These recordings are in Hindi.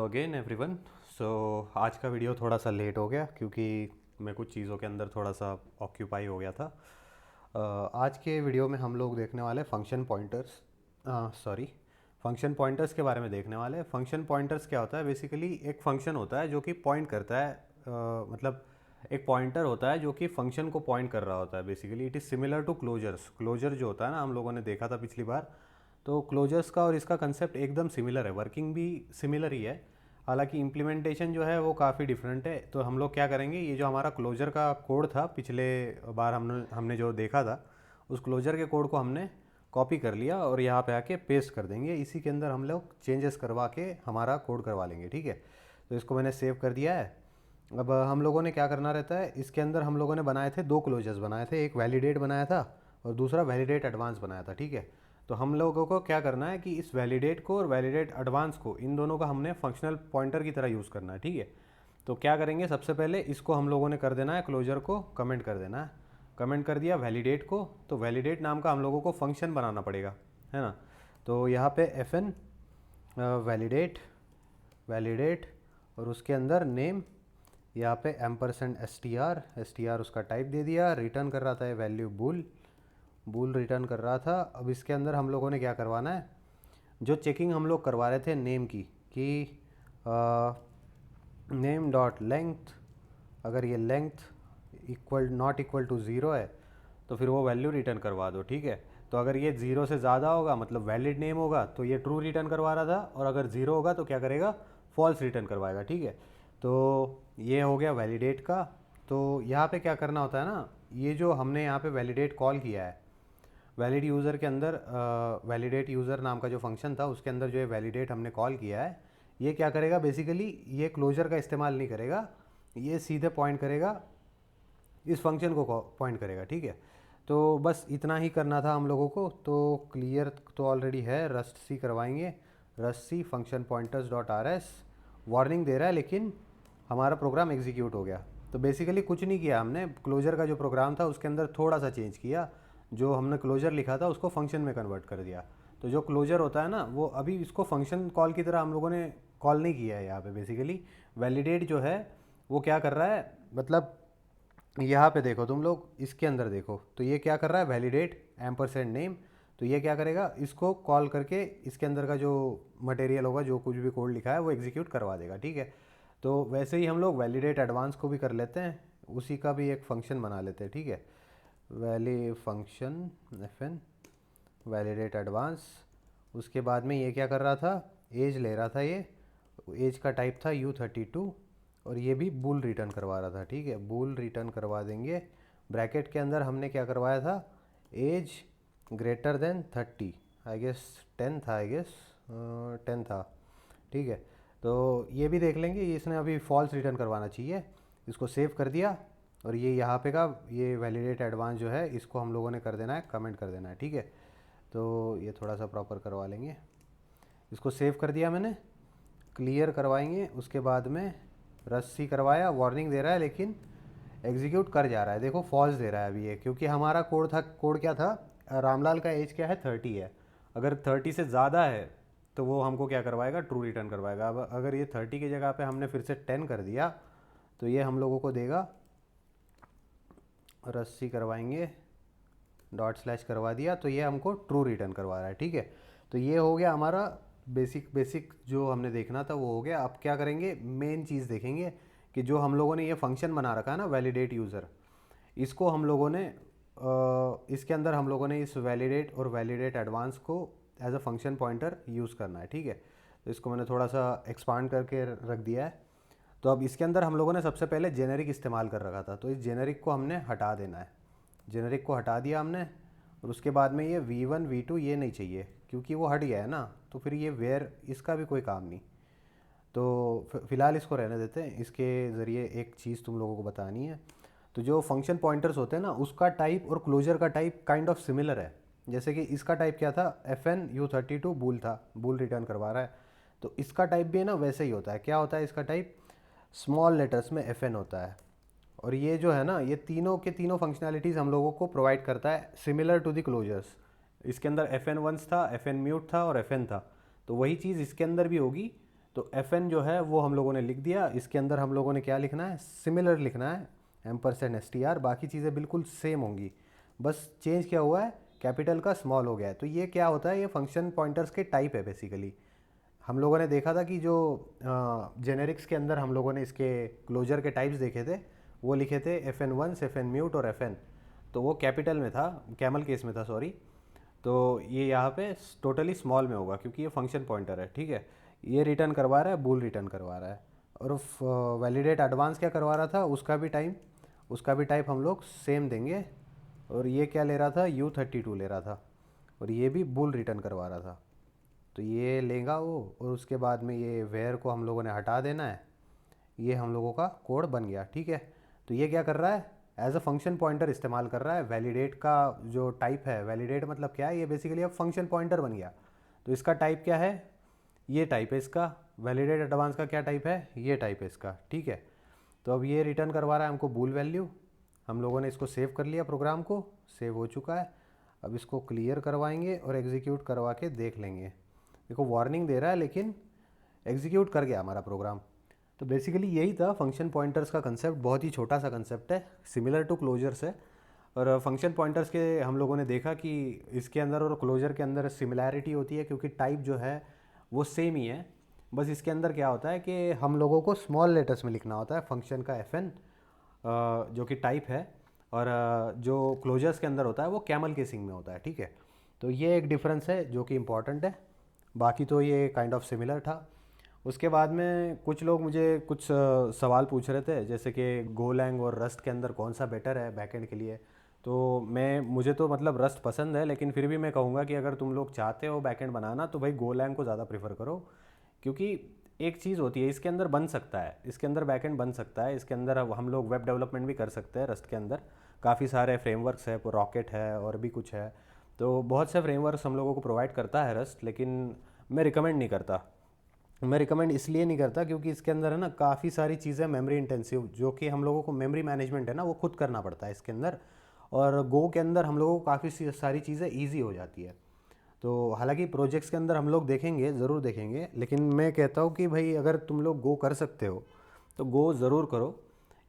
Again everyone. सो आज का वीडियो थोड़ा सा लेट हो गया क्योंकि मैं कुछ चीज़ों के अंदर थोड़ा सा ऑक्यूपाई हो गया था। आज के वीडियो में हम लोग देखने वाले फंक्शन पॉइंटर्स फंक्शन पॉइंटर्स के बारे में देखने वाले हैं। फंक्शन पॉइंटर्स क्या होता है? बेसिकली एक फंक्शन होता है जो कि पॉइंट करता है, मतलब एक पॉइंटर होता है जो कि फंक्शन को पॉइंट कर रहा होता है। Basically it is similar to closures. Closure जो होता है ना, हम लोगों ने देखा था पिछली बार, तो क्लोजर्स का और इसका कंसेप्ट एकदम सिमिलर है, वर्किंग भी सिमिलर ही है। हालांकि इम्प्लीमेंटेशन जो है वो काफ़ी डिफरेंट है। तो हम लोग क्या करेंगे, ये जो हमारा क्लोजर का कोड था पिछले बार हमने जो देखा था, उस क्लोजर के कोड को हमने कॉपी कर लिया और यहाँ पे आके पेस्ट कर देंगे। इसी के अंदर हम लोग चेंजेस करवा के हमारा कोड करवा लेंगे। ठीक है, तो इसको मैंने सेव कर दिया है। अब हम लोगों ने क्या करना रहता है, इसके अंदर हम लोगों ने बनाए थे दो क्लोजर्स बनाए थे, एक वैलिडेट बनाया था और दूसरा वैलिडेट एडवांस बनाया था। ठीक है, तो हम लोगों को क्या करना है कि इस वैलिडेट को और वैलिडेट एडवांस को, इन दोनों का हमने फंक्शनल पॉइंटर की तरह यूज़ करना है। ठीक है, तो क्या करेंगे, सबसे पहले इसको हम लोगों ने कर देना है, क्लोजर को कमेंट कर देना है। कमेंट कर दिया वैलिडेट को, तो वैलिडेट नाम का हम लोगों को फंक्शन बनाना पड़ेगा, है ना। तो यहाँ पे एफ एन वैलिडेट वैलिडेट और उसके अंदर नेम, यहाँ पे एम्परसेंड एस टी आर उसका टाइप दे दिया। रिटर्न कर रहा था ये वैल्यू बूल बूल रिटर्न कर रहा था। अब इसके अंदर हम लोगों ने क्या करवाना है, जो चेकिंग हम लोग करवा रहे थे नेम की, कि नेम डॉट लेंथ, अगर ये length equal not equal to zero है तो फिर वो वैल्यू रिटर्न करवा दो। ठीक है, तो अगर ये ज़ीरो से ज़्यादा होगा, मतलब वैलिड नेम होगा, तो ये ट्रू रिटर्न करवा रहा था, और अगर ज़ीरो होगा तो क्या करेगा, फॉल्स रिटर्न करवाएगा। ठीक है, तो ये हो गया वैलिडेट का। तो यहाँ पे क्या करना होता है ना, ये जो हमने यहाँ पे वैलिडेट कॉल किया है, वैलिड यूज़र के अंदर वैलिडेट यूज़र नाम का जो फंक्शन था उसके अंदर जो है वैलिडेट हमने कॉल किया है, ये क्या करेगा, बेसिकली ये क्लोजर का इस्तेमाल नहीं करेगा, ये सीधे पॉइंट करेगा, इस फंक्शन को पॉइंट करेगा। ठीक है, तो बस इतना ही करना था हम लोगों को। तो क्लियर तो ऑलरेडी है, रस्ट सी करवाएंगे, rust C function pointers dot R S. Warning दे रहा है लेकिन हमारा प्रोग्राम एग्जीक्यूट हो गया। तो बेसिकली कुछ नहीं किया हमने, क्लोजर का जो प्रोग्राम था उसके अंदर थोड़ा सा चेंज किया, जो हमने क्लोजर लिखा था उसको फंक्शन में कन्वर्ट कर दिया। तो जो क्लोजर होता है ना, वो अभी इसको फंक्शन कॉल की तरह हम लोगों ने कॉल नहीं किया है यहाँ पे। बेसिकली वैलिडेट जो है वो क्या कर रहा है, मतलब यहाँ पे देखो तुम लोग, इसके अंदर देखो, तो ये क्या कर रहा है, वैलिडेट एम्परसेंड नेम। तो ये क्या करेगा, इसको कॉल करके इसके अंदर का जो मटेरियल होगा, जो कुछ भी कोड लिखा है वो एग्जीक्यूट करवा देगा। ठीक है, तो वैसे ही हम लोग वैलिडेट एडवांस को भी कर लेते हैं, उसी का भी एक फंक्शन बना लेते हैं। ठीक है, valley function F N validate advance. उसके बाद में ये क्या कर रहा था, एज ले रहा था, ये एज का टाइप था U32 और ये भी बूल रिटर्न करवा रहा था। ठीक है, बूल रिटर्न करवा देंगे। ब्रैकेट के अंदर हमने क्या करवाया था, age greater than 30, I guess 10 था, आई गेस 10 था। ठीक है, तो ये भी देख लेंगे, इसने अभी फॉल्स रिटर्न करवाना चाहिए। इसको सेव कर दिया और ये यहाँ पे का ये वैलिडेट एडवांस जो है इसको हम लोगों ने कर देना है, कमेंट कर देना है। ठीक है, तो ये थोड़ा सा प्रॉपर करवा लेंगे। इसको सेव कर दिया मैंने, क्लियर करवाएंगे। उसके बाद में रस्सी करवाया, वार्निंग दे रहा है लेकिन एग्जीक्यूट कर जा रहा है। देखो फॉल्स दे रहा है अभी ये, क्योंकि हमारा कोड था, कोड क्या था, रामलाल का एज क्या है, 30 है। अगर 30 से ज़्यादा है तो वो हमको क्या करवाएगा, ट्रू रिटर्न करवाएगा। अब अगर ये 30 की जगह पे हमने फिर से 10 कर दिया तो ये हम लोगों को देगा, रस्सी करवाएंगे, डॉट स्लैश करवा दिया तो ये हमको ट्रू रिटर्न करवा रहा है। ठीक है, तो ये हो गया हमारा बेसिक जो हमने देखना था वो हो गया। अब क्या करेंगे, मेन चीज़ देखेंगे कि जो हम लोगों ने ये फंक्शन बना रखा है ना, वैलिडेट यूज़र, इसको हम लोगों ने इसके अंदर हम लोगों ने इस वैलिडेट और वैलिडेट एडवांस को as a function pointer use करना है। ठीक है, तो इसको मैंने थोड़ा सा एक्सपांड करके रख दिया है। तो अब इसके अंदर हम लोगों ने सबसे पहले जेनेरिक इस्तेमाल कर रखा था, तो इस जेनेरिक को हमने हटा देना है। जेनेरिक को हटा दिया हमने, और उसके बाद में ये V1 V2 ये नहीं चाहिए क्योंकि वो हट गया है ना, तो फिर ये वेयर इसका भी कोई काम नहीं। तो फ़िलहाल इसको रहने देते हैं। इसके ज़रिए एक चीज़ तुम लोगों को बतानी है, तो जो फंक्शन पॉइंटर्स होते हैं ना, उसका टाइप और क्लोजर का टाइप काइंड ऑफ सिमिलर है। जैसे कि इसका टाइप क्या था, FN U32 बूल था, बूल रिटर्न करवा रहा है। तो इसका टाइप भी है ना वैसे ही होता है। क्या होता है इसका टाइप, स्मॉल लेटर्स में FN होता है। और ये जो है ना, ये तीनों के तीनों फंक्शनैलिटीज़ हम लोगों को प्रोवाइड करता है, सिमिलर टू द क्लोजर्स। इसके अंदर FN वंस था, FN म्यूट था और FN था, तो वही चीज़ इसके अंदर भी होगी। तो fn जो है वो हम लोगों ने लिख दिया। इसके अंदर हम लोगों ने क्या लिखना है, सिमिलर लिखना है, %str, बाकी चीज़ें बिल्कुल सेम होंगी, बस चेंज क्या हुआ है, कैपिटल का स्मॉल हो गया है। तो ये क्या होता है, ये फंक्शन पॉइंटर्स के टाइप है बेसिकली। हम लोगों ने देखा था कि जो जेनेरिक्स के अंदर हम लोगों ने इसके क्लोजर के टाइप्स देखे थे, वो लिखे थे FN1, FN म्यूट और FN, तो वो कैपिटल में था, कैमल केस में था सॉरी। तो ये यहाँ पे टोटली स्मॉल में होगा क्योंकि ये फंक्शन पॉइंटर है, ठीक है। ये रिटर्न करवा रहा है, बूल रिटर्न करवा रहा है। और वैलिडेट एडवांस क्या करवा रहा था, उसका भी टाइप हम लोग सेम देंगे। और ये क्या ले रहा था, U32 ले रहा था, और ये भी बूल रिटर्न करवा रहा था। तो ये लेगा वो, और उसके बाद में ये वेयर को हम लोगों ने हटा देना है। ये हम लोगों का कोड बन गया, ठीक है। तो ये क्या कर रहा है, एज अ फंक्शन पॉइंटर इस्तेमाल कर रहा है। वैलिडेट का जो टाइप है, वैलिडेट मतलब क्या है, ये बेसिकली अब फंक्शन पॉइंटर बन गया। तो इसका टाइप क्या है, ये टाइप है इसका। वैलिडेट एडवांस का क्या टाइप है, ये टाइप है इसका, ठीक है। तो अब ये रिटर्न करवा रहा है हमको बूल वैल्यू। हम लोगों ने इसको सेव कर लिया, प्रोग्राम को सेव हो चुका है। अब इसको क्लियर करवाएंगे और एग्जीक्यूट करवा के देख लेंगे। देखो वार्निंग दे रहा है लेकिन एग्जीक्यूट कर गया हमारा प्रोग्राम। तो बेसिकली यही था फंक्शन पॉइंटर्स का कंसेप्ट, बहुत ही छोटा सा कंसेप्ट है, सिमिलर टू क्लोजर्स है। और फंक्शन पॉइंटर्स के हम लोगों ने देखा कि इसके अंदर और क्लोजर के अंदर सिमिलैरिटी होती है क्योंकि टाइप जो है वो सेम ही है। बस इसके अंदर क्या होता है कि हम लोगों को स्मॉल लेटर्स में लिखना होता है फंक्शन का FN, जो कि टाइप है, और जो क्लोजर्स के अंदर होता है वो कैमल केसिंग में होता है, ठीक है। तो ये एक डिफरेंस है जो कि इम्पॉर्टेंट है, बाकी तो ये काइंड ऑफ सिमिलर था। उसके बाद में कुछ लोग मुझे कुछ सवाल पूछ रहे थे, जैसे कि गोलैंग और रस्ट के अंदर कौन सा बेटर है बैकएंड के लिए। तो मुझे तो मतलब रस्ट पसंद है, लेकिन फिर भी मैं कहूँगा कि अगर तुम लोग चाहते हो बैकएंड बनाना तो भाई गोलैंग को ज़्यादा प्रेफर करो। क्योंकि एक चीज़ होती है, इसके अंदर बन सकता है, इसके अंदर बैकएंड बन सकता है, इसके अंदर अब हम लोग वेब डेवलपमेंट भी कर सकते हैं। रस्ट के अंदर काफ़ी सारे फ्रेमवर्क्स है, रॉकेट है और भी कुछ है। तो बहुत से फ्रेमवर्क्स हम लोगों को प्रोवाइड करता है रस्ट, लेकिन मैं रिकमेंड नहीं करता। मैं रिकमेंड इसलिए नहीं करता क्योंकि इसके अंदर है ना काफ़ी सारी चीज़ें मेमोरी इंटेंसिव, जो कि हम लोगों को मेमोरी मैनेजमेंट है ना वो खुद करना पड़ता है इसके अंदर। और गो के अंदर हम लोगों को काफ़ी सारी चीज़ें ईजी हो जाती है। तो हालांकि प्रोजेक्ट्स के अंदर हम लोग देखेंगे, ज़रूर देखेंगे, लेकिन मैं कहता हूँ कि भाई अगर तुम लोग गो कर सकते हो तो गो ज़रूर करो।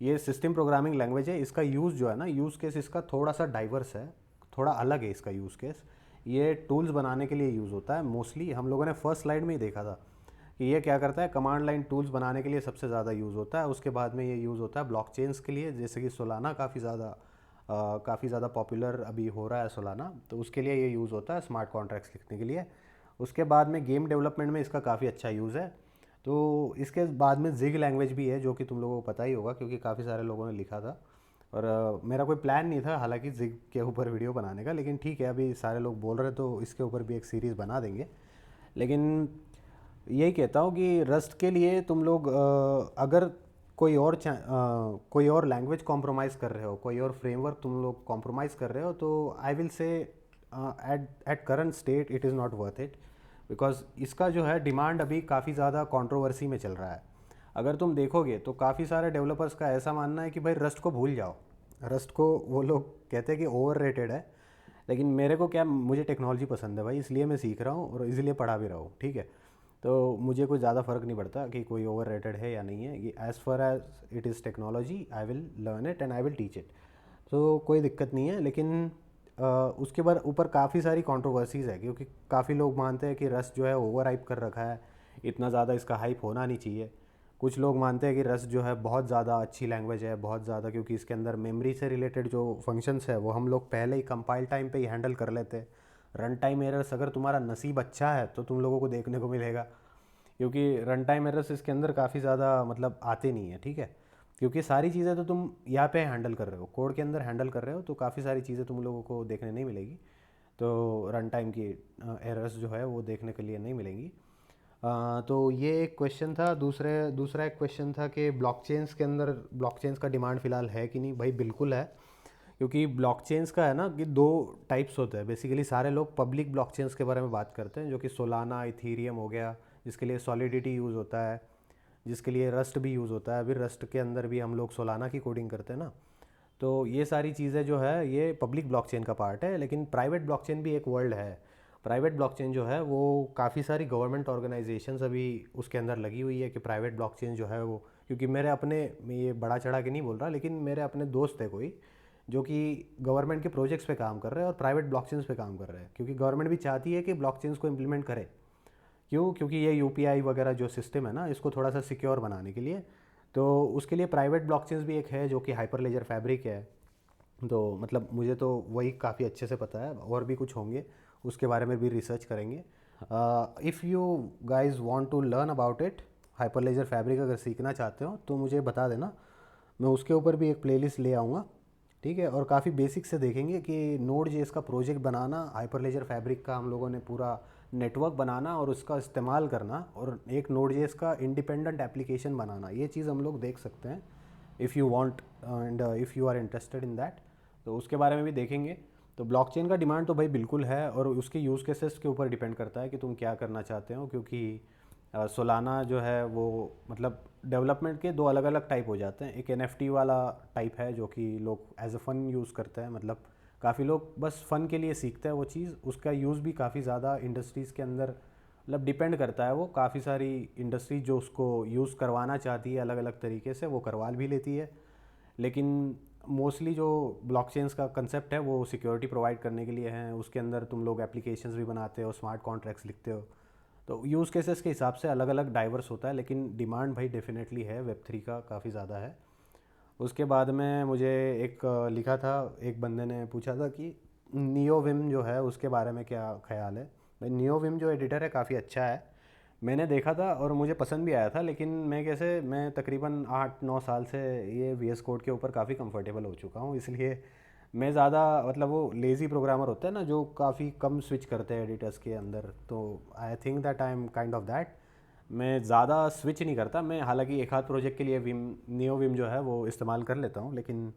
ये सिस्टम प्रोग्रामिंग लैंग्वेज है, इसका यूज़ जो है ना, यूज़ केस इसका थोड़ा सा डाइवर्स है, थोड़ा अलग है इसका यूज़ केस। ये टूल्स बनाने के लिए यूज़ होता है मोस्टली। हम लोगों ने फर्स्ट स्लाइड में ही देखा था कि ये क्या करता है, कमांड लाइन टूल्स बनाने के लिए सबसे ज़्यादा यूज़ होता है। उसके बाद में ये यूज़ होता है ब्लॉकचेन्स के लिए, जैसे कि सोलाना काफ़ी ज़्यादा पॉपुलर अभी हो रहा है सोलाना, तो उसके लिए ये यूज़ होता है स्मार्ट कॉन्ट्रैक्ट्स लिखने के लिए। उसके बाद में गेम डेवलपमेंट में इसका काफ़ी अच्छा यूज़ है। तो इसके बाद में जिग लैंग्वेज भी है, जो कि तुम लोगों को पता ही होगा क्योंकि काफ़ी सारे लोगों ने लिखा था। और मेरा कोई प्लान नहीं था हालांकि जिग के ऊपर वीडियो बनाने का, लेकिन ठीक है अभी सारे लोग बोल रहे तो इसके ऊपर भी एक सीरीज़ बना देंगे। लेकिन यही कहता हूँ कि रस्ट के लिए तुम लोग अगर कोई और लैंग्वेज कॉम्प्रोमाइज़ कर रहे हो, कोई और फ्रेमवर्क तुम लोग कॉम्प्रोमाइज़ कर रहे हो, तो I will say at current state it is not worth it. Because इसका जो है डिमांड अभी काफ़ी ज़्यादा कंट्रोवर्सी में चल रहा है। अगर तुम देखोगे तो काफ़ी सारे डेवलपर्स का ऐसा मानना है कि भाई रस्ट को भूल जाओ, रस्ट को वो लोग कहते हैं कि ओवर रेटेड है। लेकिन मेरे को क्या, मुझे टेक्नोलॉजी पसंद है भाई, इसलिए मैं सीख रहा हूँ और इसलिए पढ़ा भी रहा हूँ, ठीक है। तो मुझे कोई ज़्यादा फ़र्क नहीं पड़ता कि कोई ओवर रेटेड है या नहीं है। ये as far as it is technology, I will learn it and I will teach it. तो कोई दिक्कत नहीं है। लेकिन उसके बाद ऊपर काफ़ी सारी कंट्रोवर्सीज़ है क्योंकि काफ़ी लोग मानते हैं कि रस्ट जो है ओवर हाइप कर रखा है, इतना ज़्यादा इसका हाइप होना नहीं चाहिए। कुछ लोग मानते हैं कि रस्ट जो है बहुत ज़्यादा अच्छी लैंग्वेज है, बहुत ज़्यादा, क्योंकि इसके अंदर मेमोरी से रिलेटेड जो फंक्शंस है वो हम लोग पहले ही कंपाइल टाइम पे ही हैंडल कर लेते हैं। रन टाइम एरर्स अगर तुम्हारा नसीब अच्छा है तो तुम लोगों को देखने को मिलेगा, क्योंकि रन टाइम एरर्स इसके अंदर काफ़ी ज़्यादा मतलब आते नहीं है, ठीक है। क्योंकि सारी चीज़ें तो तुम यहाँ पे हैंडल कर रहे हो, कोड के अंदर हैंडल कर रहे हो, तो काफ़ी सारी चीज़ें तुम लोगों को देखने नहीं मिलेगी। तो रन टाइम की एरर्स जो है वो देखने के लिए नहीं मिलेंगी। तो ये एक क्वेश्चन था। दूसरा एक क्वेश्चन था कि ब्लॉकचेन्स के अंदर ब्लॉकचेन्स का डिमांड फ़िलहाल है कि नहीं। भाई बिल्कुल है, क्योंकि ब्लॉकचेन्स का है ना कि दो टाइप्स होते हैं बेसिकली। सारे लोग पब्लिक ब्लॉकचेन्स के बारे में बात करते हैं, जो कि सोलाना, इथीरियम हो गया, जिसके लिए सॉलिडिटी यूज़ होता है, जिसके लिए रस्ट भी यूज़ होता है। अभी रस्ट के अंदर भी हम लोग सोलाना की कोडिंग करते हैं ना। तो ये सारी चीज़ें जो है ये पब्लिक ब्लॉकचेन का पार्ट है। लेकिन प्राइवेट ब्लॉकचेन भी एक वर्ल्ड है, प्राइवेट ब्लॉकचेन जो है वो काफ़ी सारी गवर्नमेंट ऑर्गेनाइजेशंस अभी उसके अंदर लगी हुई है कि प्राइवेट ब्लॉकचेन जो है वो, क्योंकि मेरे अपने, मैं ये बड़ा चढ़ा के नहीं बोल रहा, लेकिन मेरे अपने दोस्त है कोई जो कि गवर्नमेंट के प्रोजेक्ट्स पे काम कर रहे हैं और प्राइवेट ब्लॉकचेन्स पे काम कर रहे हैं, क्योंकि गवर्नमेंट भी चाहती है कि ब्लॉकचेन्स को इम्प्लीमेंट करे। क्यों? क्योंकि ये यूपीआई वगैरह जो सिस्टम है ना, इसको थोड़ा सा सिक्योर बनाने के लिए। तो उसके लिए प्राइवेट ब्लॉकचेन्स भी एक है जो कि हाइपरलेजर फैब्रिक है। तो मतलब मुझे तो वही काफ़ी अच्छे से पता है, और भी कुछ होंगे उसके बारे में भी रिसर्च करेंगे। If you guys want to learn about it, Hyperledger Fabric अगर सीखना चाहते हो तो मुझे बता देना, मैं उसके ऊपर भी एक प्लेलिस्ट ले आऊँगा। ठीक है, और काफ़ी बेसिक से देखेंगे कि नोड जेएस का प्रोजेक्ट बनाना, हाइपरलेजर फैब्रिक का हम लोगों ने पूरा नेटवर्क बनाना और उसका इस्तेमाल करना, और एक नोड जेएस का इंडिपेंडेंट एप्लीकेशन बनाना, ये चीज़ हम लोग देख सकते हैं if you want and if you are interested in that. तो उसके बारे में भी देखेंगे। तो ब्लॉकचेन का डिमांड तो भाई बिल्कुल है, और उसके यूज़ केसेस के ऊपर डिपेंड करता है कि तुम क्या करना चाहते हो, क्योंकि सोलाना जो है वो मतलब डेवलपमेंट के दो अलग अलग टाइप हो जाते हैं। एक एनएफटी वाला टाइप है जो कि लोग एज अ फ़न यूज़ करते हैं, मतलब काफ़ी लोग बस फ़न के लिए सीखते हैं वो चीज़। उसका यूज़ भी काफ़ी ज़्यादा इंडस्ट्रीज़ के अंदर, मतलब डिपेंड करता है, वो काफ़ी सारी इंडस्ट्री जो उसको यूज़ करवाना चाहती है अलग अलग तरीके से वो करवा भी लेती है। लेकिन मोस्टली जो ब्लॉकचेन्स का कंसेप्ट है वो सिक्योरिटी प्रोवाइड करने के लिए है। उसके अंदर तुम लोग एप्लीकेशंस भी बनाते हो, स्मार्ट कॉन्ट्रैक्ट्स लिखते हो, तो यूज़ केसेस के हिसाब से अलग अलग डाइवर्स होता है। लेकिन डिमांड भाई डेफिनेटली है, वेब3 का काफ़ी ज़्यादा है। उसके बाद में मुझे एक लिखा था, एक बंदे ने पूछा था कि नियोविम जो है उसके बारे में क्या ख्याल है। भाई नियोविम जो एडिटर है काफ़ी अच्छा है, मैंने देखा था और मुझे पसंद भी आया था। लेकिन मैं तकरीबन 8-9 साल से ये वीएस कोड के ऊपर काफ़ी कंफर्टेबल हो चुका हूँ, इसलिए मैं ज़्यादा, मतलब वो लेज़ी प्रोग्रामर होता है ना जो काफ़ी कम स्विच करते हैं एडिटर्स के अंदर, तो I think that I am kind of that. मैं ज़्यादा स्विच नहीं करता। मैं हालांकि एक आध प्रोजेक्ट के लिए विम, नियो विम जो है वो इस्तेमाल कर लेता हूँ, लेकिन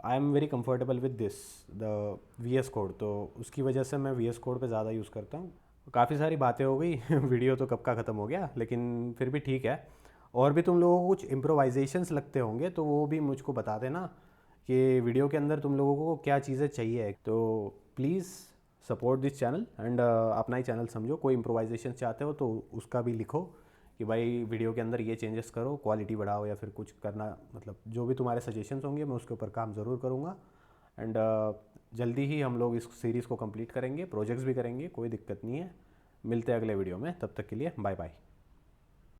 I am very comfortable with this the V S code, तो उसकी वजह से मैं वी एस कोड पर ज़्यादा यूज़ करता हूँ। काफ़ी सारी बातें हो गई वीडियो तो कब का ख़त्म हो गया, लेकिन फिर भी ठीक है। और भी तुम लोगों को कुछ इम्प्रोवाइजेशंस लगते होंगे तो वो भी मुझको बता देना कि वीडियो के अंदर तुम लोगों को क्या चीज़ें चाहिए। तो please support this channel and अपना ही चैनल समझो। कोई इम्प्रोवाइजेशन चाहते हो तो उसका भी लिखो कि भाई वीडियो के अंदर ये चेंजेस करो, क्वालिटी बढ़ाओ या फिर कुछ करना, मतलब जो भी तुम्हारे सजेशंस होंगे मैं उसके ऊपर काम ज़रूर करूँगा। एंड जल्दी ही हम लोग इस सीरीज़ को कंप्लीट करेंगे, प्रोजेक्ट्स भी करेंगे, कोई दिक्कत नहीं है। मिलते हैं अगले वीडियो में, तब तक के लिए बाय बाय।